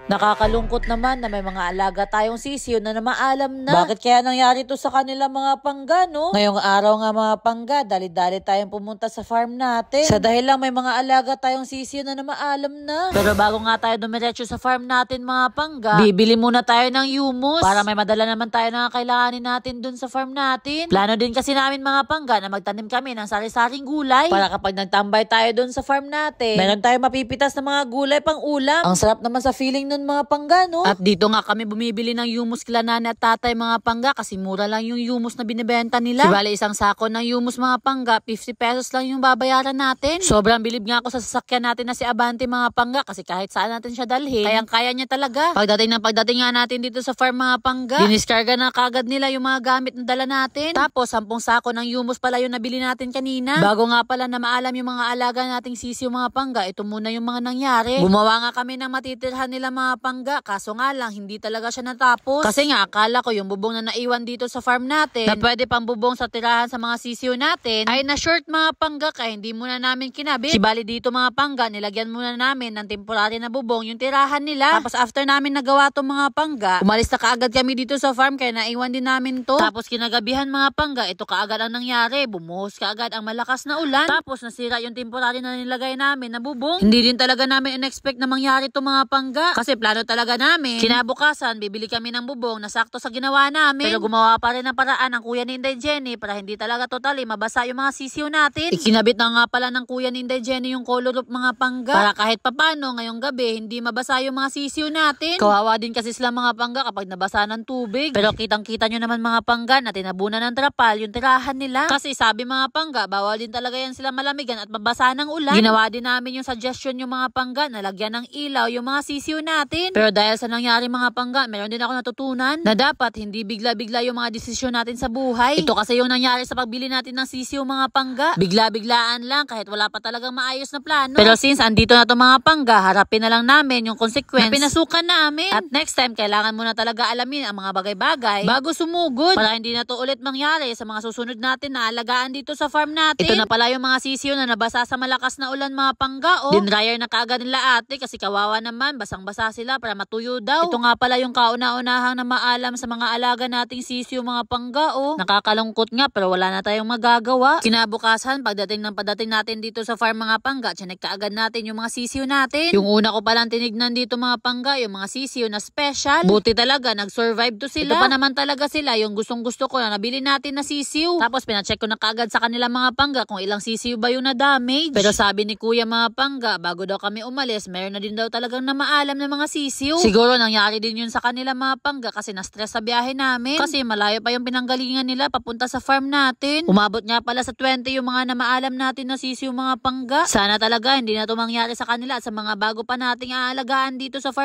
Nakakalungkot naman na may mga alaga tayong sisiyo na namaalam na. Bakit kaya nangyari to sa kanila mga pangga, no? Ngayong araw nga mga pangga, dali-dali tayong pumunta sa farm natin. Sa dahil lang may mga alaga tayong sisiyo na namaalam na. Pero bago nga tayo dumiretso sa farm natin mga pangga, bibili muna tayo ng humus para may madala naman tayo na kailanganin natin dun sa farm natin. Plano din kasi namin mga pangga na magtanim kami ng sari-saring gulay para kapag nagtambay tayo dun sa farm natin, meron tayong mapipitas na mga gulay pang ulam. Ang sarap naman sa feeling nun mga pangga, no? At dito nga kami bumibili ng humus kila nanay at tatay mga pangga kasi mura lang yung humus na binibenta nila. Bale isang sako ng humus mga pangga, 50 pesos lang yung babayaran natin. Sobrang bilib nga ako sa sasakyan natin na si Abante mga pangga kasi kahit saan natin siya dalhin, kayang-kaya niya talaga. Pagdating nga natin dito sa farm mga pangga, diniskarga na kagad nila yung mga gamit na dala natin. Tapos 10 sako ng humus pala yung nabili natin kanina. Bago nga pala na maalam yung mga alaga nating sisiyo mga pangga, ito muna yung mga nangyari. Gumawa nga kami ng matitirhan nila mga pangga, kaso nga lang hindi talaga siya natapos. Kasi nga akala ko yung bubong na naiwan dito sa farm natin na pwede pang bubong sa tirahan sa mga sisiyo natin ay na short mga pangga kaya hindi muna namin kinabit. Si bali dito mga pangga, nilagyan muna namin ng temporary na bubong yung tirahan nila. Tapos after namin nagawa to mga pangga, umalis na kaagad kami dito sa farm kaya naiwan din namin to. Tapos kinagabihan mga pangga, ito kaagad ang nangyari. Bumuhos kaagad ang malakas na ulan. Tapos nasira yung temporary na nilagay namin na bubong. Hindi din talaga namin in-expect na mangyari to mga pangga kasi plano talaga namin. Kinabukasan, bibili kami ng bubong na sakto sa ginawa namin. Pero gumawa pa rin ng paraan ng kuya ni Inday Jenny para hindi talaga totally mabasa yung mga sisiyo natin. Ikinabit na nga pala ng kuya ni Inday Jenny yung color roof mga pangga para kahit papano ngayong gabi hindi mabasa yung mga sisiyo natin. Kawawa din kasi sila mga pangga kapag nabasa ng tubig. Pero kitang-kita nyo naman mga pangga na tinabunan ng trapal yung tirahan nila. Kasi sabi mga pangga, bawal din talaga yan sila malamigan at mabasa ng ulan. Ginawa din namin yung suggestion yung mga pangga na lagyan ng ilaw yung mga sisiyo natin. Pero dahil sa nangyari mga pangga, meron din ako natutunan na dapat hindi bigla-bigla yung mga desisyon natin sa buhay. Ito kasi yung nangyari sa pagbili natin ng sisiyo mga pangga. Bigla-biglaan lang kahit wala pa talagang maayos na plano. Pero since andito na to mga pangga, harapin na lang namin yung consequence na pinasukan namin. At next time, kailangan mo na talaga alamin ang mga bagay-bagay bago sumugod para hindi na to ulit mangyari sa mga susunod natin na alagaan dito sa farm natin. Ito na pala yung mga sisiyo na nabasa sa malakas na ulan mga pangga. Dinryer na kaagad nila ate kasi kawawa naman, basang-basa sila para matuyo daw. Ito nga pala yung kauna-unahang na maalam sa mga alaga nating sisiyo mga pangga. Nakakalungkot nga pero wala na tayong magagawa. Kinabukasan, pagdating natin dito sa farm mga pangga, chinek kaagad natin yung mga sisiyo natin. Yung una ko palang tinignan dito mga pangga, yung mga sisiyo na special. Buti talaga, nag-survive to sila. Ito pa naman talaga sila, yung gustong-gusto ko na nabili natin na sisiyo. Tapos pinacheck ko na kaagad sa kanila mga pangga kung ilang sisiyo ba yung na-damage. Pero sabi ni kuya mga pangga, bago daw kami umalis, meron na din daw talagang namaalam na mga sisiyo. Siguro nangyari din yun sa kanila mga pangga kasi na-stress sa biyahe namin. Kasi malayo pa yung pinanggalingan nila papunta sa farm natin. Umabot nga pala sa 20 yung mga namaalam natin na sisiyo mga pangga. Sana talaga hindi na to mangyari sa kanila at sa mga bago pa nating aalagaan dito sa farm